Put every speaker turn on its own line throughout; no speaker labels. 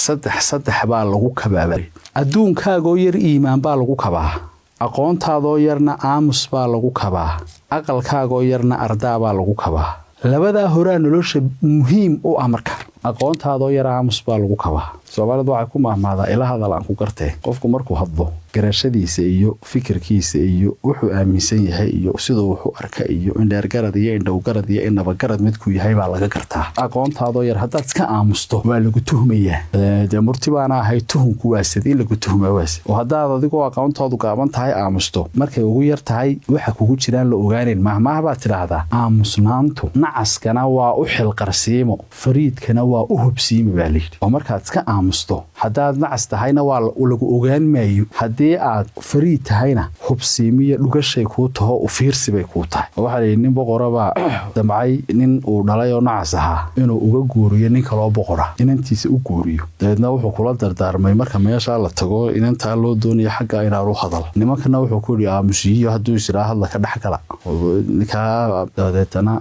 saddex baa lagu kabaabay adduunkaago yar iimaan baa lagu kabaa aqoontaadoo yarna aamus baa lagu kabaa aqalkaago yarna ardaa baa lagu kabaa labada horaa nolosha muhiim u ah marka aqoontaadoo yar aamus baa lagu kabaa Soomaalidu waxay ku maahmaadaa ila hadal aan ku gartay qofku markuu hadlo garashadiisa iyo fikirkiisa iyo wuxuu aaminsan yahay iyo sidoo wuxuu arka iyo indheer garad iyo indhow garad iyo inaba garad mid ku yahay baa laga gartaa aqoontaadoo yar haddaad iska aamusto waa lagu tuhmayaa de murtibaana ahay tuhunku waasid in lagu tuhmaa waasid oo haddaad adigoo aqoontoodu gaaban tahay aamusto markay ugu yar tahay waxa kugu jiraan la ogaaneen mahmaah baa tiraahdaa aamusnaantu nacaskana waa u xilqarsiimo fariidkana waa u hubsiimo baa leeyahay oo markaad iska aamusto haddaad nacas tahayna waa lagu ogaan maayo haddii aad fariid tahayna hubsiimiyo dhugashay kuu taho u fiirsi bay kuu tahay waxa la nin boqoraba damcay nin uu dhalay oo nacas ahaa inuu uga guuriyo nin kale oo boqora inantiisa u guuriyo dadna wuxuu kula dardaarmay marka meesha la tago inanta loo doonayo xagga inuu hadal nimankana wuxuu ku yiri aamusiyo hadduu israa hadla ka dhaxgala ninka dadetana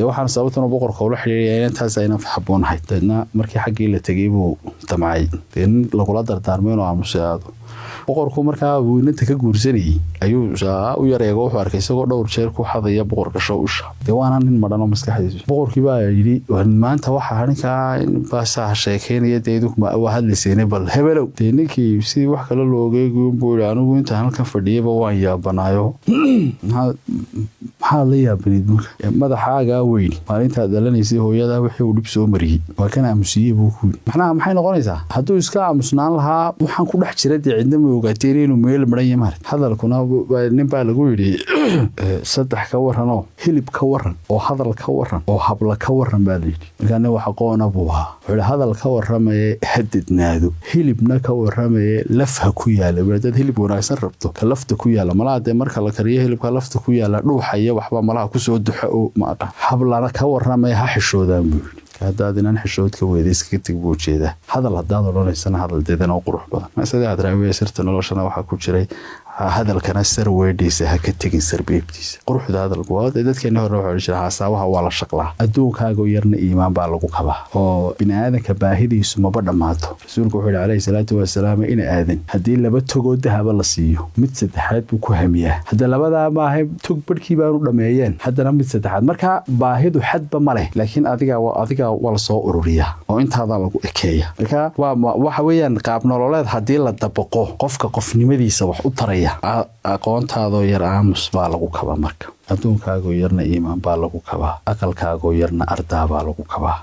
waxaan sababtana boqorka ula xiriiriyay inantaas ayna haboonahay dadna markii xaggii la tagay buu damcay in lagula dardaarmay inuu aamusiyo boqorku markaa uu inta ka guursanayay ayuu u yareego wuxuu arkay isagoo dhowr jeer ku xadaya boqorka shawsha waana nin madhan oo maskaxdiisa boqorkii baa yiri maanta waxa ninka baasaa sheekeynaya deedu waa hadlisay bal hebelow ninkii si wax kale looga buu anigu inta halkan fadhiyaba waan yaabanaayo maxaa la yaabanid madaxaaga weyn maalinta dalanaysay hooyada wixii uu dib soo mariyay waa kana aamusiyay buu ku maxay noqonaysaa hadduu iska aamusnaan lahaa waxaan ku dhex jiray cidna ogaatay inuu meel maran yahay hadalkuna nin baa lagu yiri saddex ka waran oo hilib ka waran oo hadal ka waran oo habla ka waran baa leeyahay markaana waxa qoona buu ahaa hadal ka waramay hadidnaado hilibna ka waramay lafha ku yaala dad hilib wanaagsan rabto ka lafta ku yaala malaade marka la kariyo hilibka lafta ku yaala dhuuxaya waxba malaha ku soo duxo oo ma hablana ka waramay ha xishoodaan buu haddaad inaan xishoodka weedayska tag buu jeedaa hadal haddaad odhanaysana hadal deedan oo qurux badan maasada aad raawiyay sirta noloshana waxa ku jiray hadalkana sar weedaysa ha ka tagin sarbeebtiisa quruxda hadalku waa dadkeena hore waxa jira haasawaha waa la shaqlaa adduunkaaga yarna iimaan baa lagu qabaa oo bini'aadanka baahidiisu ma badhamaato rasuulku wuxuu yiri salaatu wasalaam in aadan hadii laba togo dahaba la siiyo mid saddexaad buu ku hamiyaa hadda labada maahay tog barkii baan u dhameeyeen haddana mid saddexaad marka baahidu xadba ma leh laakiin adiga wala soo ururiya oo intaada lagu ekeeya marka waxa weeyaan qaab nololeed hadii la dabaqo qofka qofnimadiisa wax u taraya aqoontaadoo yar aamus baa lagu kabaa marka adduunkaago yarna iimaan baa lagu kabaa aqalkaago yarna ardaa baa lagu kabaa